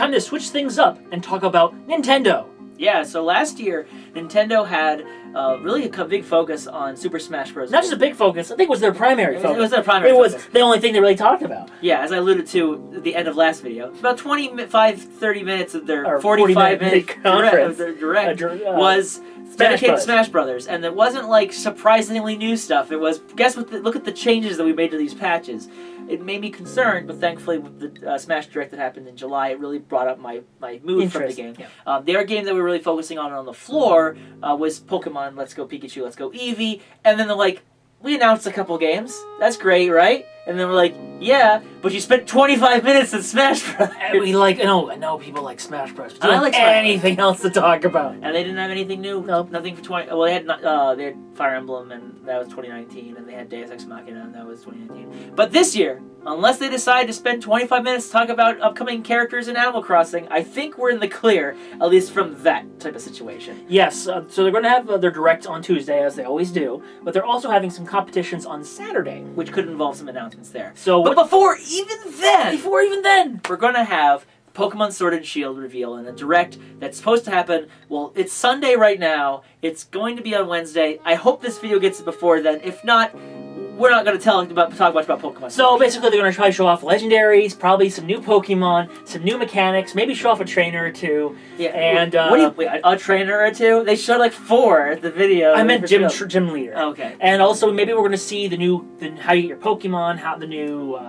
time to switch things up and talk about Nintendo. Yeah, so last year, Nintendo had really a big focus on Super Smash Bros. Not just a big focus, I think it was their primary focus. It was their primary focus. focus. It was the only thing they really talked about. Yeah, as I alluded to at the end of last video, about 30 minutes of their Or 45-minute conference. direct was dedicated to Smash Brothers. And it wasn't like surprisingly new stuff. It was, look at the changes that we made to these patches. It made me concerned, but thankfully with the Smash Direct that happened in July, it really brought up my mood from the game. Yeah. Their game that we were really focusing on the floor was Pokemon Let's Go Pikachu, Let's Go Eevee, and then they're like, we announced a couple games. That's great, right? And then we're like, yeah, but you spent 25 minutes in Smash Bros. And we I know people like Smash Bros. I like Smash anything else to talk about. And they didn't have anything new. Nope. Nothing for 20. Well, they had Fire Emblem, and that was 2019, and they had Deus Ex Machina, and that was 2019. But this year, unless they decide to spend 25 minutes to talk about upcoming characters in Animal Crossing, I think we're in the clear, at least from that type of situation. Yes, so they're going to have their Direct on Tuesday, as they always do, but they're also having some competitions on Saturday. Which could involve some announcements there. So, but before even then, we're going to have Pokemon Sword and Shield reveal and a Direct that's supposed to happen. Well, it's Sunday right now. It's going to be on Wednesday. I hope this video gets it before then. If not, we're not going to talk much about Pokemon. So basically, they're going to try to show off legendaries, probably some new Pokemon, some new mechanics, maybe show off a trainer or two. Yeah. And a trainer or two? They showed like 4 at the video. I meant gym leader. Okay. And also maybe we're going to see how you get your Pokemon, how the new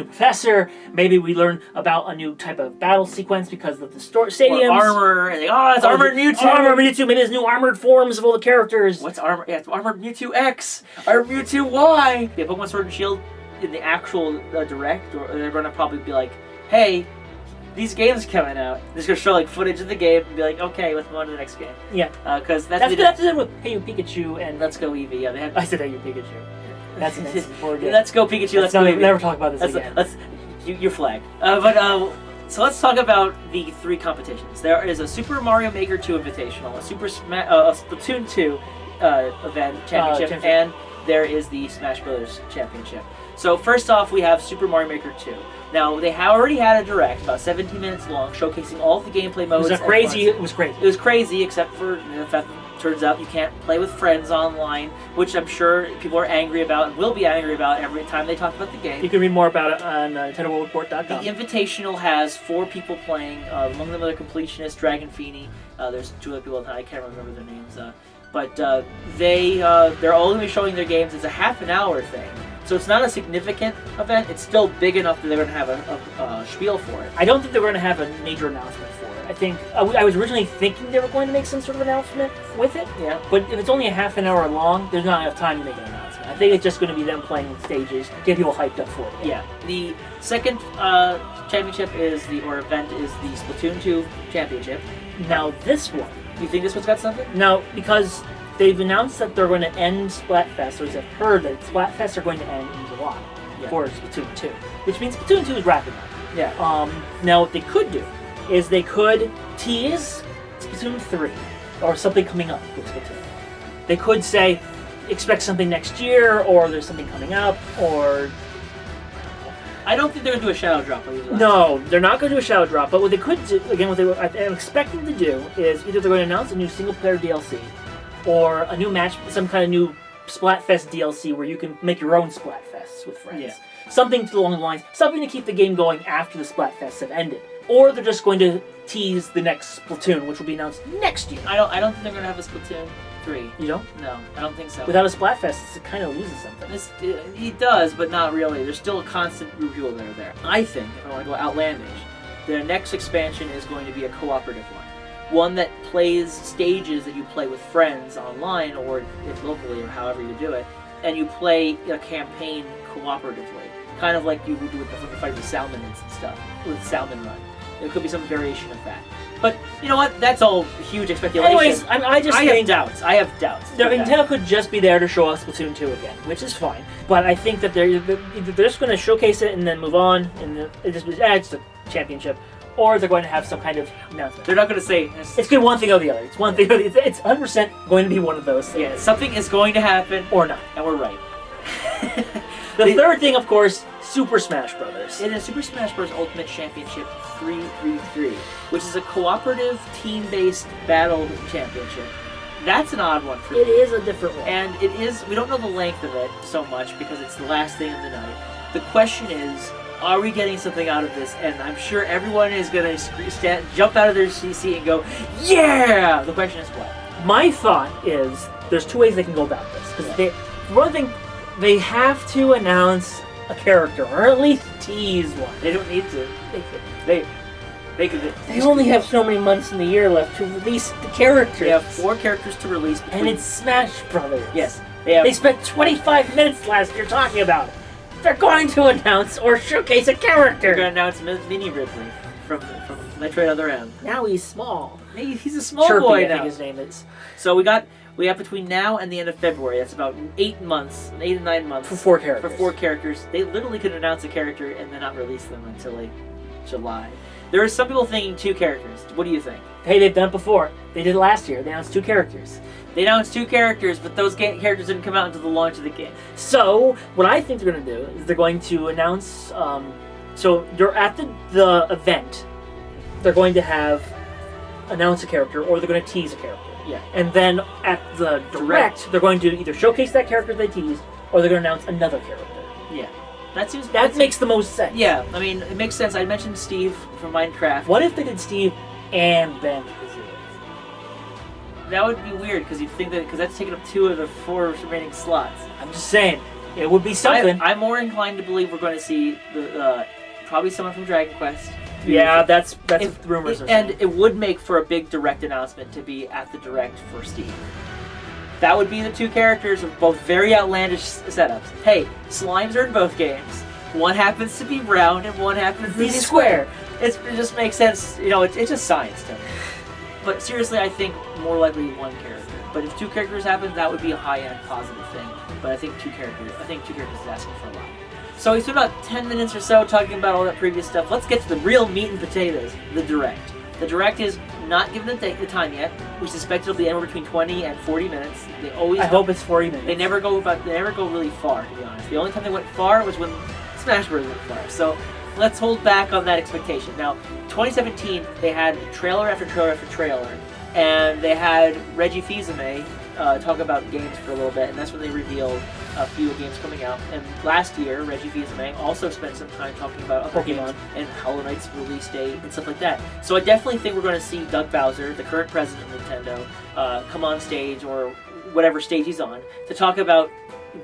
professor. Maybe we learn about a new type of battle sequence because of the stadiums. Or armor. And it's Armored Mewtwo. Armored Mewtwo. Maybe there's new armored forms of all the characters. What's armor? Yeah, it's Armored Mewtwo X. Armored Mewtwo Y. Yeah, Pokemon Sword and Shield in the actual Direct, or they're going to probably be like, hey, these games coming out. They're just going to show like footage of the game and be like, okay, let's move on to the next game. Yeah. Because that's it with Hey You Pikachu and Let's Go Eevee. Yeah, they had. I said Hey You Pikachu. That's forward. Let's Go Pikachu. Let's go Eevee. Never talk about this again. You're flagged. So let's talk about the 3 competitions. There is a Super Mario Maker 2 Invitational, a Splatoon 2 event championship, and there is the Smash Brothers Championship. So first off, we have Super Mario Maker 2. Now, they already had a Direct, about 17 minutes long, showcasing all of the gameplay modes. It was crazy, except for the fact that it turns out you can't play with friends online, which I'm sure people are angry about and will be angry about every time they talk about the game. You can read more about it on NintendoWorldReport.com. The Invitational has 4 people playing, among them are the Completionist, Dragon Feeney. There's 2 other people, I can't remember their names. But they're all going to be showing their games. It's a half an hour thing. So it's not a significant event. It's still big enough that they're going to have a spiel for it. I don't think they're going to have a major announcement for it. I think I was originally thinking they were going to make some sort of announcement with it. Yeah. But if it's only a half an hour long, there's not enough time to make an announcement. I think it's just going to be them playing stages, get people hyped up for it. Yeah. The second championship event is the Splatoon 2 championship. Now this one. You think this one's got something? No, because they've announced that they're going to end Splatfest, or they've heard that Splatfest are going to end in July for Splatoon 2, which means Splatoon 2 is wrapping up. Yeah. Now what they could do is they could tease Splatoon 3, or something coming up with Splatoon. They could say, expect something next year, or there's something coming up, or... I don't think they're going to do a shadow drop. No, they're not going to do a shadow drop, but what they could do, again, what I'm expecting to do is either they're going to announce a new single-player DLC, or a new match, some kind of new Splatfest DLC where you can make your own Splatfests with friends. Yeah. Something along the lines, something to keep the game going after the Splatfests have ended. Or they're just going to tease the next Splatoon, which will be announced next year. I don't think they're going to have a Splatoon 3. You don't? No, I don't think so. Without a Splatfest, it kind of loses something. It does, but not really. There's still a constant group of people that are there. I think, if I want to go outlandish, their next expansion is going to be a cooperative one. One that plays stages that you play with friends online, or if locally, or however you do it, and you play a campaign cooperatively. Kind of like you would do with the fight with Salmonids and stuff, with Salmon Run. There could be some variation of that. But, you know what? That's all huge speculation. Anyways, I have doubts. I have doubts. Nintendo could just be there to show us Splatoon 2 again, which is fine. But I think that they're just going to showcase it and then move on, and it's a championship. Or they're going to have some kind of announcement. They're not going to say... It's going to be one thing or the other. It's one thing or the other. It's 100% going to be one of those things. Yeah, something is going to happen. Or not. And we're right. The third thing, of course, Super Smash Brothers. It is Super Smash Bros. Ultimate Championship 333, which is a cooperative, team-based battle championship. That's an odd one for me. It is a different one. And it is, we don't know the length of it so much because it's the last thing of the night. The question is, are we getting something out of this? And I'm sure everyone is going to jump out of their seat and go, yeah! The question is what? My thought is there's two ways they can go about this. Because one thing, they have to announce a character, or at least tease one. They don't need to. They could. They only have so many months in the year left to release the characters. They have 4 characters to release. And it's Smash Brothers. Yes. They spent 25 minutes last year talking about it. They're going to announce or showcase a character. They're going to announce Mini Ridley from Metroid Other M. Now he's small. He's a small Chirpy, boy I now. think his name is. So we have between now and the end of February. That's about 8 months, 8 to 9 months. For 4 characters. For 4 characters. They literally could announce a character and then not release them until like July. There are some people thinking 2 characters. What do you think? Hey, they've done it before. They did it last year. They announced 2 characters. They announced 2 characters, but those characters didn't come out until the launch of the game. So, what I think they're going to do is they're going to announce... so, they're at the event. They're going to announce a character, or they're going to tease a character. Yeah. And then at the direct, they're going to either showcase that character they teased, or they're going to announce another character. Yeah. That makes the most sense. Yeah, I mean, it makes sense. I mentioned Steve from Minecraft. What if they did Steve and Ben Kazooie? That would be weird, because you'd think that, because that's taking up 2 of the 4 remaining slots. I'm just saying, it would be something. I'm more inclined to believe we're going to see probably someone from Dragon Quest. Yeah, that's what the rumors are saying. And it would make for a big direct announcement to be at the direct for Steve. That would be the 2 characters with both very outlandish setups. Hey, slimes are in both games. One happens to be round and one happens to be square. It just makes sense. You know, it's just science to me. But seriously, I think more likely 1 character. But if 2 characters happen, that would be a high-end positive thing. But I think 2 characters is asking for a lot. So we spent about 10 minutes or so talking about all that previous stuff. Let's get to the real meat and potatoes, the Direct. The Direct is not given the time yet. We suspect it'll be anywhere between 20 and 40 minutes. I hope it's 40 minutes. They never go really far, to be honest. The only time they went far was when Smash Bros. Went far. So let's hold back on that expectation. Now, 2017, they had trailer after trailer after trailer, and they had Reggie Fils-Aimé talk about games for a little bit, and that's when they revealed a few games coming out. And last year, Reggie Fils-Aimé also spent some time talking about other Pokemon games and Hollow Knight's release date and stuff like that. So I definitely think we're going to see Doug Bowser, the current president of Nintendo, come on stage, or whatever stage he's on, to talk about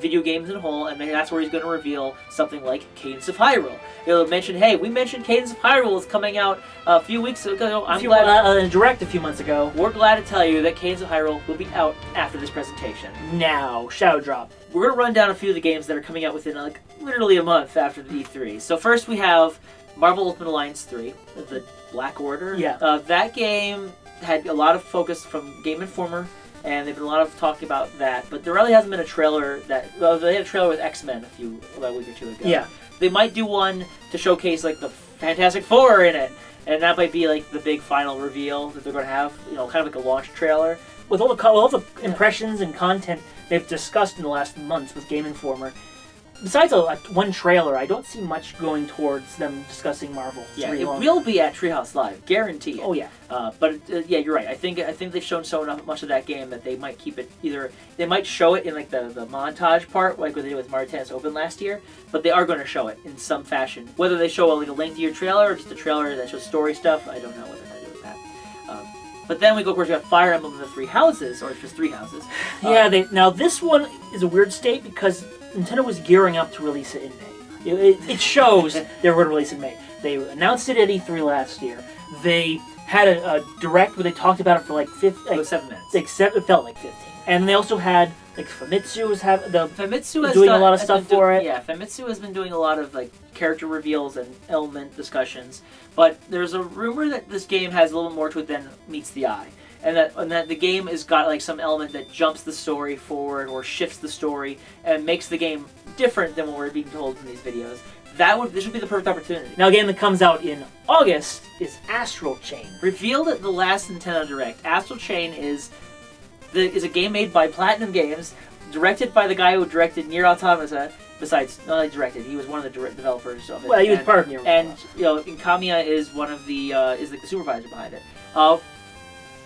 video games in whole, and maybe that's where he's going to reveal something like Cadence of Hyrule. He'll mention, hey, we mentioned Cadence of Hyrule is coming out a few weeks ago. I'm glad in Direct a few months ago. We're glad to tell you that Cadence of Hyrule will be out after this presentation. Now, Shadow Drop. We're going to run down a few of the games that are coming out within literally a month after the E3. So first we have Marvel Ultimate Alliance 3, the Black Order. Yeah. That game had a lot of focus from Game Informer, and they've been a lot of talking about that, but there really hasn't been a trailer they had a trailer with X-Men a week or 2 ago. Yeah. They might do one to showcase the Fantastic Four in it, and that might be the big final reveal that they're going to have, kind of like a launch trailer. With all the impressions and content they've discussed in the last months with Game Informer, besides one trailer, I don't see much going towards them discussing Marvel. Yeah, it will be at Treehouse Live, guaranteed. Oh yeah. But yeah, you're right. I think they've shown so much of that game that they might keep it they might show it in the montage part, like what they did with Mario Tennis Open last year. But they are going to show it in some fashion. Whether they show a lengthier trailer or just a trailer that shows story stuff, I don't know what they're going to do with that. But then we go, of course, we have Fire Emblem the Three Houses, or it's just 3 houses. Yeah. Now this one is a weird state because Nintendo was gearing up to release it in May. It shows they were going to release it in May. They announced it at E3 last year. They had a direct where they talked about it for 7 minutes. It felt like 15. And they also had Famitsu Famitsu doing a lot of stuff for it. Yeah, Famitsu has been doing a lot of character reveals and element discussions. But there's a rumor that this game has a little more to it than meets the eye. And that the game has got some element that jumps the story forward or shifts the story and makes the game different than what we're being told in these videos. This would be the perfect opportunity. Now, a game that comes out in August is Astral Chain. Revealed at the last Nintendo Direct, Astral Chain is a game made by Platinum Games directed by the guy who directed Nier Automata. Besides, not only directed, he was one of the developers of it. Well, he was part of Nier. And Kamiya is one of the is like the supervisor behind it.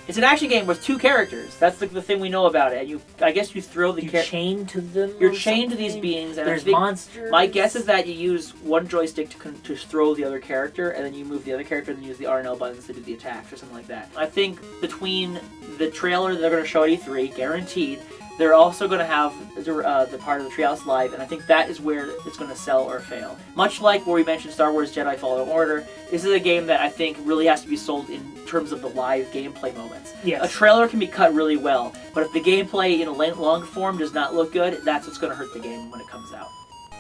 It's an action game with 2 characters. That's the thing we know about it. I guess you throw the chained to them. You're chained to these beings, and there's monsters. My guess is that you use one joystick to throw the other character, and then you move the other character, and then use the R and L buttons to do the attacks or something like that. I think between the trailer they're going to show at E3, guaranteed, they're also going to have the part of the Treehouse Live, and I think that is where it's going to sell or fail. Much like where we mentioned Star Wars Jedi Fallen Order, this is a game that I think really has to be sold in terms of the live gameplay moments. Yes. A trailer can be cut really well, but if the gameplay in a long form does not look good, that's what's going to hurt the game when it comes out.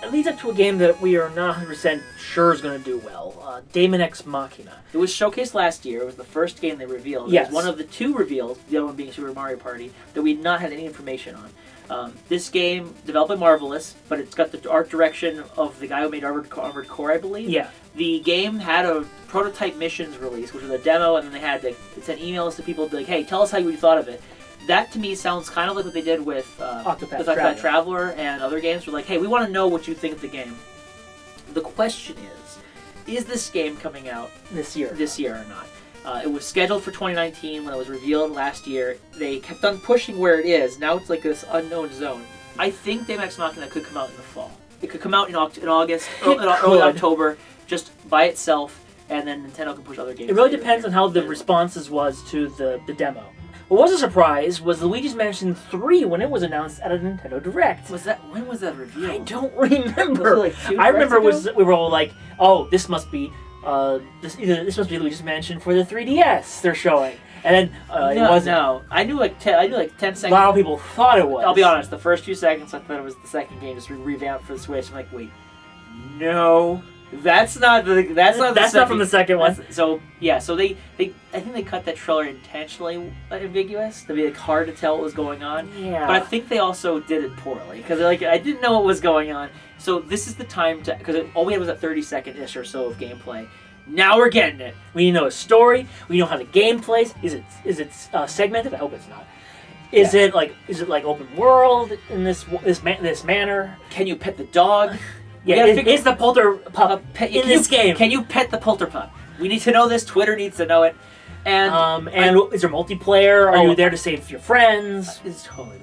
It leads up to a game that we are not 100% sure is going to do well. Daemon X Machina. It was showcased last year. It was the first game they revealed. Yes. It was one of the 2 reveals, the other one being Super Mario Party, that we had not had any information on. This game, developed by Marvelous, but it's got the art direction of the guy who made Armored Core, I believe. Yeah. The game had a prototype missions release, which was a demo, and then they had to send emails to people like, hey, tell us how you thought of it. That, to me, sounds kind of like what they did with Octopath Traveler and other games. We're like, hey, we want to know what you think of the game. The question is this game coming out this year or not? It was scheduled for 2019 when it was revealed last year. They kept on pushing where it is. Now it's like this unknown zone. I think Daemon X Machina could come out in the fall. It could come out in August, early October, just by itself, and then Nintendo can push other games. It really depends on how the responses was to the demo. What was a surprise was Luigi's Mansion 3 when it was announced at a Nintendo Direct. When was that revealed? I don't remember. Was it like I remember we were all like, "Oh, this must be this must be Luigi's Mansion for the 3DS." They're showing, and then it wasn't. No, I knew like 10 seconds. A lot of people thought it was. I'll be honest. The first few seconds, I thought it was the second game, just revamped for the Switch. I'm like, wait, no. That's not from the second one. So yeah, so I think they cut that trailer intentionally ambiguous to be like hard to tell what was going on. Yeah. But I think they also did it poorly because I didn't know what was going on. So this is the time to, because all we had was a 30-second-ish or so of gameplay. Now we're getting it. We know a story. We know how the game plays. Is it segmented? I hope it's not. Is it like open world in this manner? Can you pet the dog? Yeah, is the Polterpup in this game? Can you pet the Polterpup? We need to know this. Twitter needs to know it. And is there multiplayer? Are you there to save your friends? It's totally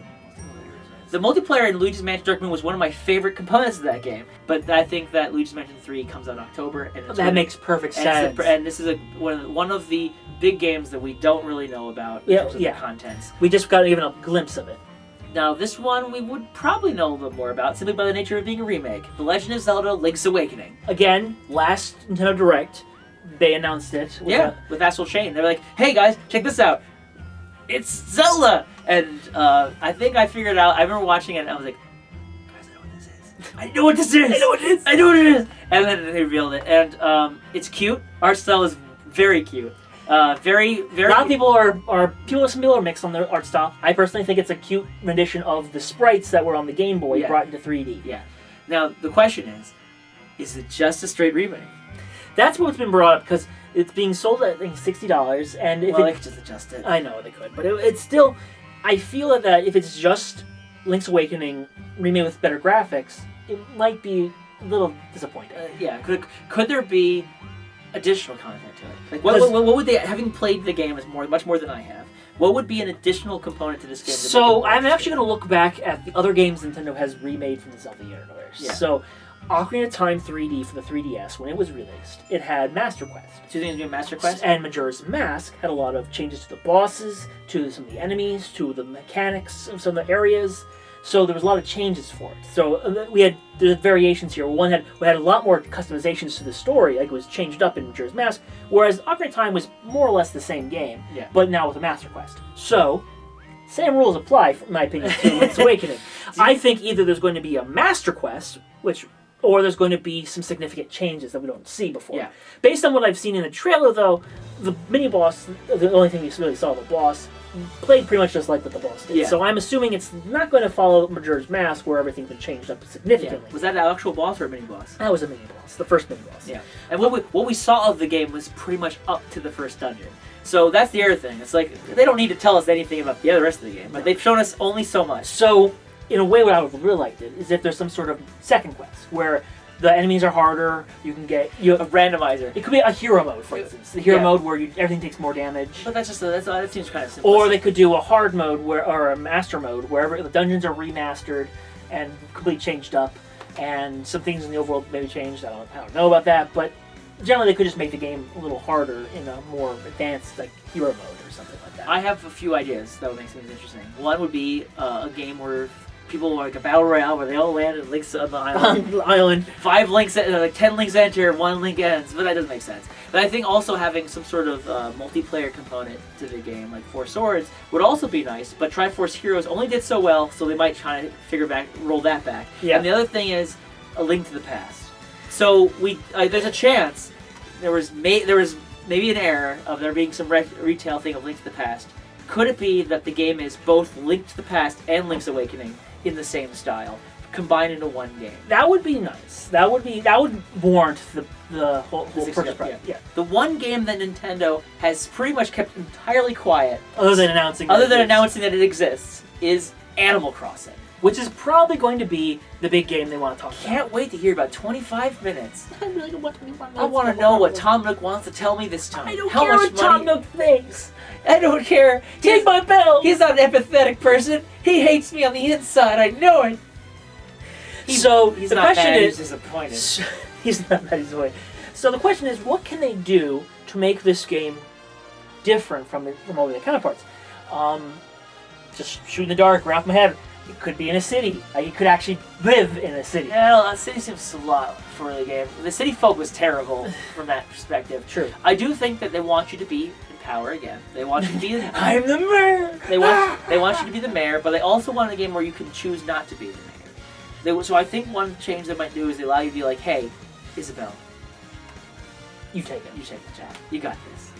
the multiplayer in Luigi's Mansion Dark Moon was one of my favorite components of that game. But I think that Luigi's Mansion 3 comes out in October, and that makes perfect sense. And this is one of the big games that we don't really know about in terms of the contents. We just got given a glimpse of it. Now, this one we would probably know a little more about simply by the nature of being a remake. The Legend of Zelda Link's Awakening. Again, last Nintendo Direct, they announced it. With Astral Chain. They're like, hey guys, check this out. It's Zelda! And I think I figured it out. I remember watching it and I was like, guys, I know what this is. I know what this is! I know what it is! And then they revealed it. And it's cute. Art style is very cute. Very, very. A lot of people some people are mixed on their art style. I personally think it's a cute rendition of the sprites that were on the Game Boy brought into 3D. Yeah. Now the question is it just a straight remake? That's what's been brought up because it's being sold at I think $60, and if they could just adjust it. I know they could, but it's still. I feel that if it's just Link's Awakening remade with better graphics, it might be a little disappointing. Could there be additional content to it? Like what would they, having played the game much more than I have, what would be an additional component to this game? So I'm actually going to look back at the other games Nintendo has remade from the Zelda universe. Yeah. So Ocarina of Time 3D for the 3DS, when it was released, it had Master Quest. Two things doing Master Quest? And Majora's Mask had a lot of changes to the bosses, to some of the enemies, to the mechanics of some of the areas. So there was a lot of changes for it. So there's variations here. We had a lot more customizations to the story, like it was changed up in Majora's Mask, whereas Ocarina of Time was more or less the same game, but now with a Master Quest. So, same rules apply, in my opinion, to Link's Awakening. I think either there's going to be a Master Quest, or there's going to be some significant changes that we don't see before. Yeah. Based on what I've seen in the trailer, though, the mini-boss, the only thing you really saw of the boss, played pretty much just like what the boss did. Yeah. So I'm assuming it's not going to follow Majora's Mask, where everything's been changed up significantly. Yeah. Was that an actual boss or a mini-boss? That was a mini-boss, the first mini-boss. Yeah. And what we saw of the game was pretty much up to the first dungeon. So that's the other thing. It's like, they don't need to tell us anything about the rest of the game. But they've shown us only so much. So, in a way, what I would really like it is if there's some sort of second quest where the enemies are harder. You can get A randomizer. It could be a hero mode, for instance. The hero Yeah. mode where everything takes more damage. But that seems kind of simple. Or they could do a hard mode or a master mode where the dungeons are remastered and completely changed up, and some things in the overworld maybe changed. I don't know about that, but generally they could just make the game a little harder in a more advanced like hero mode or something like that. I have a few ideas that would make things interesting. One would be a game where people like a battle royale where they all land and links on the island. On the island. 5 links, like 10 links enter, 1 link ends, but that doesn't make sense. But I think also having some sort of multiplayer component to the game, like Four Swords, would also be nice. But Triforce Heroes only did so well, so they might try to roll that back. Yeah. And the other thing is a Link to the Past. So there's a chance there was maybe an error of there being some retail thing of Link to the Past. Could it be that the game is both Link to the Past and Link's Awakening in the same style, combined into one game? That would be nice. That would warrant the whole Six- purchase price. Yeah. The one game that Nintendo has pretty much kept entirely quiet, Other than announcing that it exists, is Animal Crossing. which is probably going to be the big game they want to talk about. Can't wait to hear about 25 minutes. I really don't want I want to know what Tom Nook wants to tell me this time. I don't How care much what Tom money? Nook thinks. I don't care. Take my bill. He's not an empathetic person. He hates me on the inside. I know it. So He's the not question mad, is, he's disappointed. he's not that he's away. So the question is, what can they do to make this game different from all the counterparts? Just shoot in the dark, right off my head. It could be in a city. You could actually live in a city. Yeah, the city seems a lot for the game. The city folk was terrible from that perspective. True. I do think that they want you to be in power again. They want you to be. I'm the mayor. They want you to be the mayor, but they also want a game where you can choose not to be the mayor. So I think one change they might do is they allow you to be like, hey, Isabel, You take it. you take the job. You got this.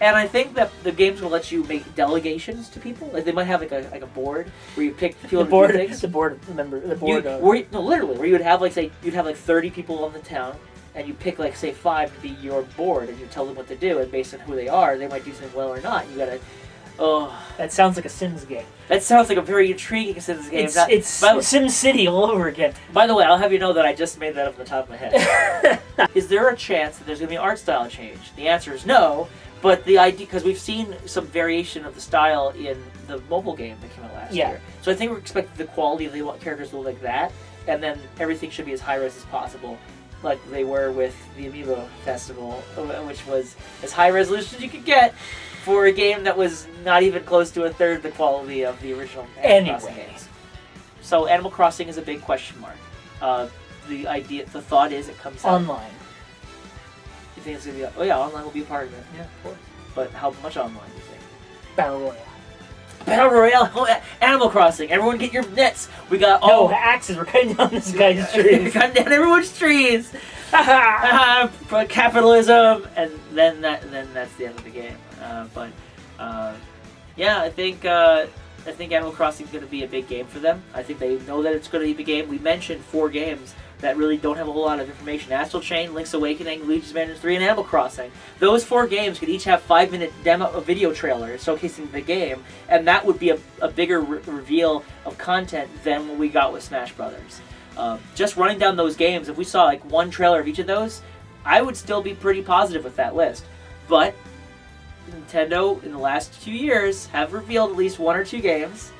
And I think that the games will let you make delegations to people. Like they might have like a board where you pick people The board. to do things. The board member. The board. Literally, where you would have like say you'd have like 30 people on the town, and you pick like say 5 to be your board, and you tell them what to do, and based on who they are, they might do something well or not. You gotta. Oh, That sounds like a Sims game. that sounds like a very intriguing Sims game. It's Sim City all over again. By the way, I'll have you know that I just made that up on the top of my head. Is there a chance that there's going to be an art style change? The answer is no, but the idea, because we've seen some variation of the style in the mobile game that came out last year. So I think we're expecting the quality of the characters to look like that, and then everything should be as high-res as possible, like they were with the Amiibo Festival, which was as high resolution as you could get for a game that was not even close to a third the quality of the original Animal Crossing games. So Animal Crossing is a big question mark. The thought is it comes out. Online. You think it's gonna be? Oh yeah, online will be a part of it. Yeah, of course. But how much online do you think? Battle Royale. Battle Royale, Animal Crossing. Everyone get your nets. We got No, axes. We're cutting down this guy's trees. Cutting down everyone's trees. Capitalism, and then that's the end of the game. Yeah, I think Animal Crossing is going to be a big game for them. I think they know that it's going to be a big game. We mentioned 4 games that really don't have a whole lot of information: Astral Chain, Link's Awakening, Luigi's Mansion 3, and Animal Crossing. Those 4 games could each have 5-minute demo, video trailers showcasing the game, and that would be a bigger reveal of content than what we got with Smash Brothers. Just running down those games, if we saw like one trailer of each of those, I would still be pretty positive with that list. But Nintendo, in the last 2 years, have revealed at least 1 or 2 games.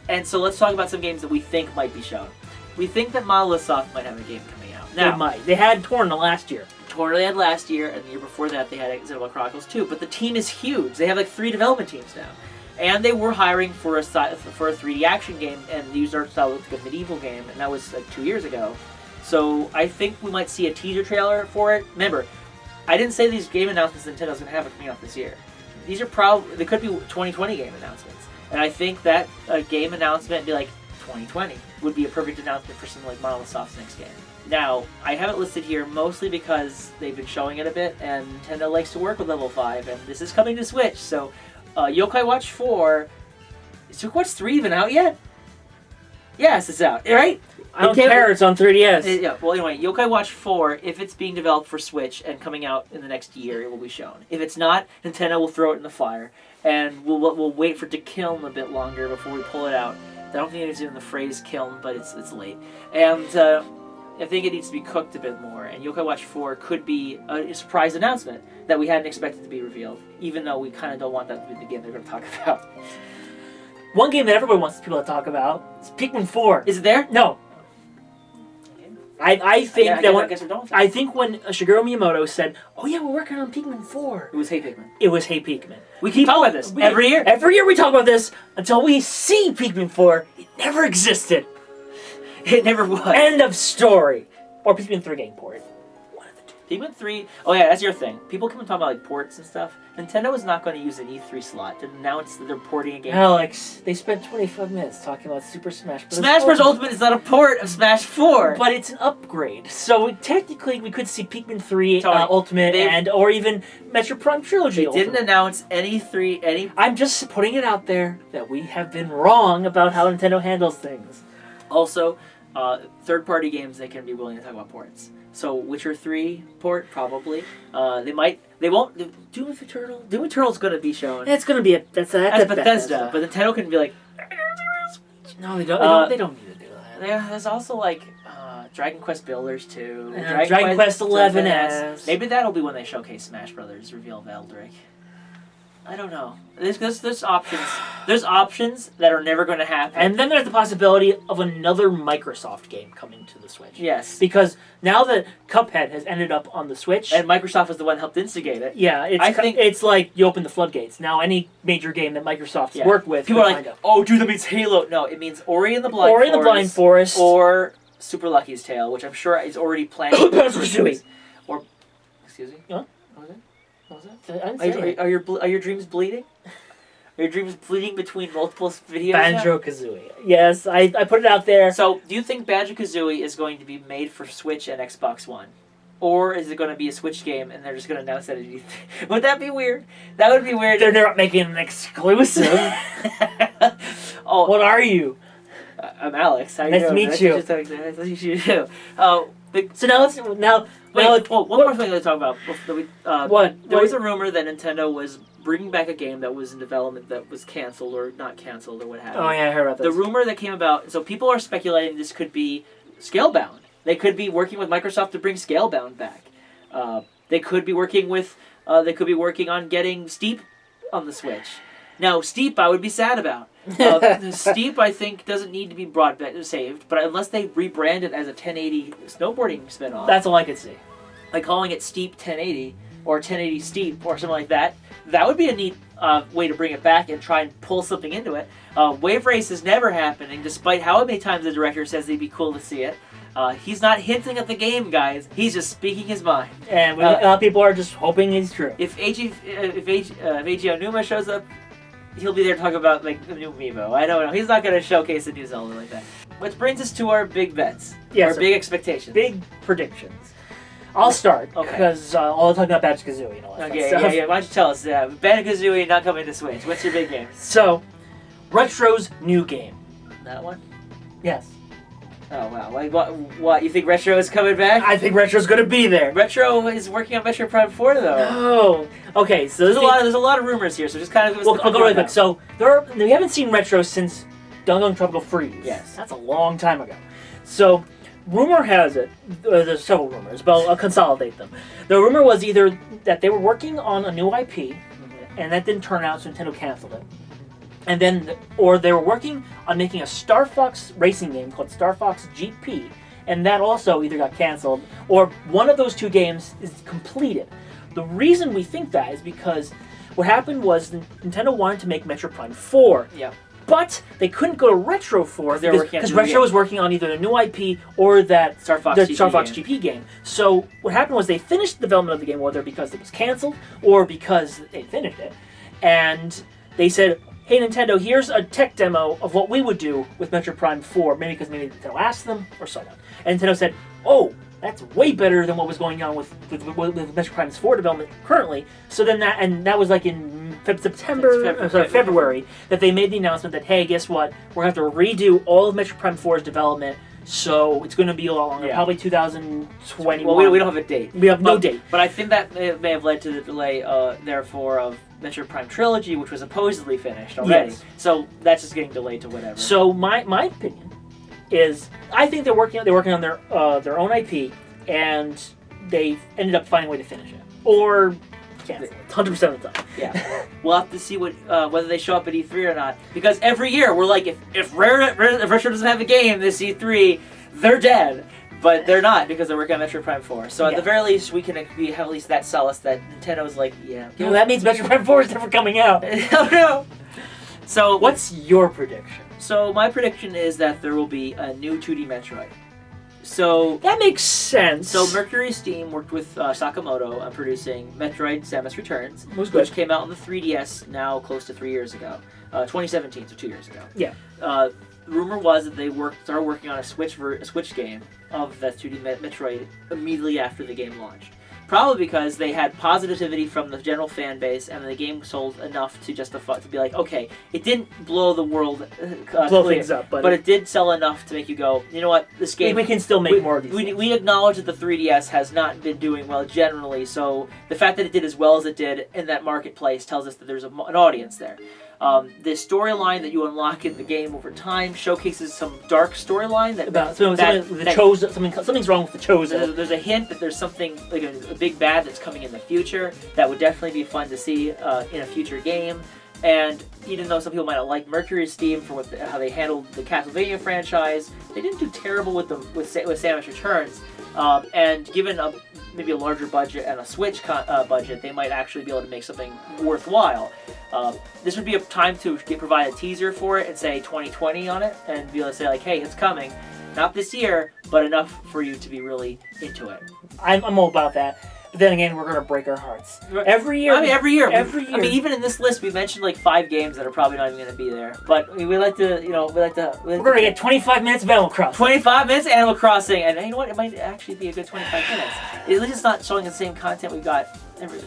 And so let's talk about some games that we think might be shown. We think that Monolith Soft might have a game coming out. They might. They had Torna last year. Torna they had last year, and the year before that they had Xenoblade Chronicles 2. But the team is huge. They have like 3 development teams now. And they were hiring for a 3D action game, and the user art style looked like a medieval game, and that was like 2 years ago. So I think we might see a teaser trailer for it. Remember, I didn't say these game announcements Nintendo's going to have coming out this year. These are probably, they could be 2020 game announcements. And I think that a game announcement be like 2020 would be a perfect announcement for something like Monolith Soft's next game. Now, I have it listed here mostly because they've been showing it a bit, and Nintendo likes to work with Level 5, and this is coming to Switch, so Yokai Watch 4, is Yokai Watch 3 even out yet? Yes, it's out, right? I don't care, it's on 3DS. Yeah, well anyway, Yokai Watch 4, if it's being developed for Switch and coming out in the next year, it will be shown. If it's not, Nintendo will throw it in the fire, and we'll wait for it to kiln a bit longer before we pull it out. I don't think it's in the phrase kiln, but it's late. And I think it needs to be cooked a bit more. And Yokai Watch 4 could be a surprise announcement that we hadn't expected to be revealed, even though we kind of don't want that to be the game they're going to talk about. One game that everybody wants people to talk about is Pikmin 4. Is it there? No. I think I guess we're done with that. I think when Shigeru Miyamoto said, "Oh yeah, we're working on Pikmin 4," It was Hey Pikmin. it was Hey Pikmin. We keep talking about this every year. Every year we talk about this until we see Pikmin 4. It never existed. It never was. End of story. Or Pikmin 3 game port. One of the two. Pikmin 3, oh yeah, that's your thing. People keep on talking about like ports and stuff. Nintendo is not going to use an E3 slot to announce that they're porting a game. Alex, they spent 25 minutes talking about Super Smash Bros. Smash Bros. Ultimate is not a port of Smash 4. But it's an upgrade. So technically we could see Pikmin 3 Tony, Ultimate or even Metro Prime Trilogy They Ultimate. didn't announce any. I'm just putting it out there that we have been wrong about how Nintendo handles things. Also, third-party games they can be willing to talk about ports. So Witcher 3 port probably. They won't. Doom Eternal. Doom Eternal's going to be shown. It's gonna be that's Bethesda, but Nintendo can be like. No, they don't. They don't need to do that. There's also like Dragon Quest Builders 2, Dragon Quest 11S. Maybe that'll be when they showcase Smash Brothers reveal of Eldrick. I don't know. There's options. There's options that are never going to happen. And then there's the possibility of another Microsoft game coming to the Switch. Yes. Because now that Cuphead has ended up on the Switch, And Microsoft was the one that helped instigate it. yeah, it's like you open the floodgates. Now any major game that Microsoft's Yeah. worked with, People are could like, find out. oh, dude, that means Halo. No, it means Ori and the Blind Or in the Blind Forest, or Super Lucky's Tale, which I'm sure is already planned. Banjo-Kazooie. Or, excuse me? Huh? What was it? What was that? I didn't say it. Are your dreams bleeding? Are your dreams bleeding between multiple videos? now? Banjo-Kazooie. Yes, I put it out there. So, do you think Banjo-Kazooie is going to be made for Switch and Xbox One? Or is it going to be a Switch game and they're just going to announce that at E3? Would that be weird? That would be weird. They're not making an exclusive. Oh, What are you? I'm Alex. How you Nice to doing? meet you. Nice to meet you too. So now let's Wait, one more thing to talk about. What? There was a rumor that Nintendo was bringing back a game that was in development that was canceled or not canceled or what have you. Oh yeah, I heard about this. The rumor that came about, so people are speculating this could be Scalebound. They could be working with Microsoft to bring Scalebound back. They could be working with. They could be working on getting Steep on the Switch. Now, Steep, I would be sad about. Steep, I think, doesn't need to be brought back, saved, but unless they rebrand it as a 1080 snowboarding spin-off, That's all I could see. like calling it Steep 1080 or 1080 Steep or something like that, that would be a neat way to bring it back and try and pull something into it. Wave Race is never happening, despite how many times the director says it'd be cool to see it. He's not hinting at the game, guys. He's just speaking his mind. And a lot of people are just hoping it's true. If Eiji Onuma shows up, he'll be there talking about like the new Amiibo. I don't know. He's not going to showcase the new Zelda like that. Which brings us to our big bets. Yes, our big expectations. Big predictions. I'll start Okay. because I'll talk about Banjo-Kazooie and all that Okay, stuff. yeah. Why don't you tell us? Banjo-Kazooie not coming to Switch. What's your big game? So, Retro's new game. That one? Yes. Oh wow! Like, what? You think Retro is coming back? I think Retro's gonna be there. Retro is working on Metro Prime 4 though. Oh. Okay, so There's a lot of rumors here, so just kind of give us the I'll go really quick. rundown. So we haven't seen Retro since Dungeon Tropical Freeze. Yes. That's a long time ago. So rumor has it, there's several rumors, but I'll consolidate them. The rumor was either that they were working on a new IP, and that didn't turn out, so Nintendo canceled it. And then, or they were working on making a Star Fox racing game called Star Fox GP, and that also either got canceled, or one of those two games is completed. The reason we think that is because what happened was Nintendo wanted to make Metro Prime 4, Yeah. but they couldn't go to Retro 4 They were working on because new Retro game. was working on either a new IP or that Star Fox the GP Star Fox game. GP game. So what happened was they finished the development of the game, whether because it was canceled or because they finished it, and they said, "Hey Nintendo, here's a tech demo of what we would do with Metro Prime 4." Maybe because Nintendo asked them or so on. And Nintendo said, "Oh, that's way better than what was going on with Metro Prime 4 development currently." So then that was like in February that they made the announcement that, hey, guess what? We're going to have to redo all of Metro Prime 4's development So it's going to be a lot longer, Yeah. probably 2021. Well, we don't have a date. We have no date. But I think that may have led to the delay, therefore, of Metroid Prime Trilogy, which was supposedly finished already. Yes. So that's just getting delayed to whatever. So my opinion is, I think they're working on their own IP, and they ended up finding a way to finish it or cancel it 100% of the time. Yeah, we'll have to see whether they show up at E3 or not. Because every year we're like, if Retro doesn't have a game this E3, they're dead. But they're not, because they're working on Metroid Prime 4. So at Yeah. the very least, we can have at least that solace that Nintendo's like, yeah. Well, that means Metroid Prime 4 is never coming out. Oh no. So What's your prediction? So my prediction is that there will be a new 2D Metroid. So That makes sense. So Mercury Steam worked with Sakamoto on producing Metroid: Samus Returns, Was good. which came out on the 3DS now close to 3 years ago, 2017, so 2 years ago. Yeah. The rumor was that they started working on a Switch game of that 2D Metroid immediately after the game launched. Probably because they had positivity from the general fan base, and the game sold enough to justify to be like, okay, it didn't blow the world, blow clear, things up, but it did sell enough to make you go, you know what, this game. we can still make more of these. things. We acknowledge that the 3DS has not been doing well generally, so the fact that it did as well as it did in that marketplace tells us that there's an audience there. The storyline that you unlock in the game over time showcases some dark storyline something's wrong with the Chozo. There's a hint that there's something like a big bad that's coming in the future that would definitely be fun to see in a future game. And even though some people might not like Mercury Steam for how they handled the Castlevania franchise, they didn't do terrible with Samus Returns. And given maybe a larger budget and a Switch budget, they might actually be able to make something worthwhile. This would be a time to provide a teaser for it and say 2020 on it, and be able to say like, hey, it's coming. Not this year, but enough for you to be really into it. I'm all about that. But then again, we're gonna break our hearts every year. Every year. Every year. Even in this list, we mentioned like 5 games that are probably not even going to be there. But we like to, we're gonna get 25 minutes of Animal Crossing. 25 minutes of Animal Crossing, and you know what? It might actually be a good 25 minutes. At least it's not showing the same content we've got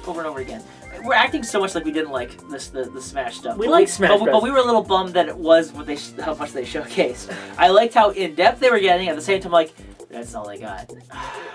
over and over again. We're acting so much like we didn't like the Smash stuff. We like Smash, but we were a little bummed that it was how much they showcased. I liked how in depth they were getting. At the same time, like, that's all I got.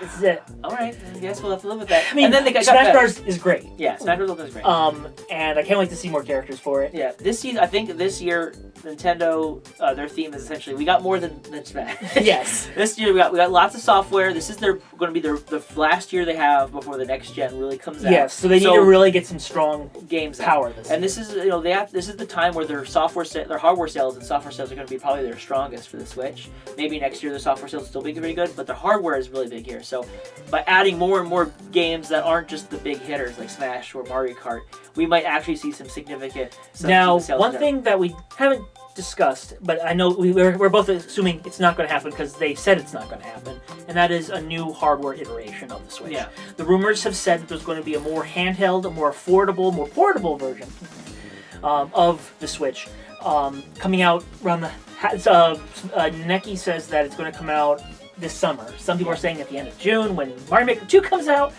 This is it. All right, I guess we'll have to live with that. I mean, and then they got Smash Bros. Is great. Yeah, Smash Bros. is great. And I can't wait to see more characters for it. Yeah, I think this year Nintendo, their theme is essentially we got more than Smash. Yes. This year we got lots of software. This is going to be the last year they have before the next gen really comes out. Yes. So they need to really get some strong games power out. this. And this is this is the time where their hardware sales and software sales are going to be probably their strongest for the Switch. Maybe next year the software sales will still be pretty good, but the hardware is really big here. So by adding more and more games that aren't just the big hitters like Smash or Mario Kart, we might actually see some significant Now, sales. one thing that we haven't discussed, but I know we're both assuming it's not going to happen because they said it's not going to happen, and that is a new hardware iteration of the Switch. Yeah. The rumors have said that there's going to be a more handheld, a more affordable, more portable version of the Switch coming out around the... Neki says that it's going to come out this summer. Some people are saying at the end of June when Mario Maker 2 comes out.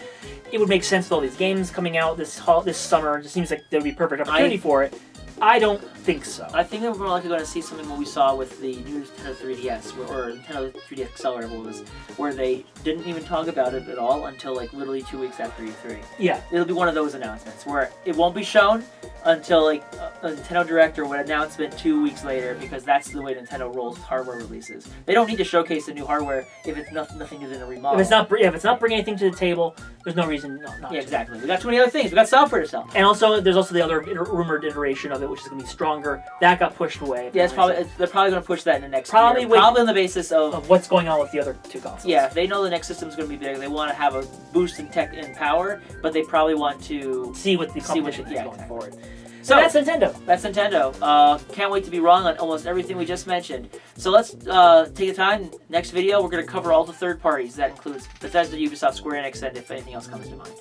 It would make sense with all these games coming out this summer. It just seems like there would be a perfect opportunity for it. I don't think so. I think that we're more likely going to see something what we saw with the new Nintendo 3DS, or Nintendo 3DS XL, whatever it was, where they didn't even talk about it at all until like literally 2 weeks after E3. Yeah. It'll be one of those announcements where it won't be shown until like a Nintendo Direct or an announcement 2 weeks later, because that's the way Nintendo rolls with hardware releases. They don't need to showcase the new hardware if it's nothing new than a remodel. If it's not bringing anything to the table, there's no reason not to. Yeah, exactly. We got too many other things. We got software to sell. And also, there's also the other rumored iteration of it, which is going to be stronger. That got pushed away. Yeah, they're probably going to push that in the next probably year. Probably on the basis of what's going on with the other two consoles. Yeah, they know the next system's going to be big. They want to have a boost in tech and power, but they probably want to see what the competition is going forward. So that's Nintendo. That's Nintendo. Can't wait to be wrong on almost everything we just mentioned. So let's take the time. Next video, we're going to cover all the third parties. That includes Bethesda, Ubisoft, Square Enix, and if anything else comes to mind.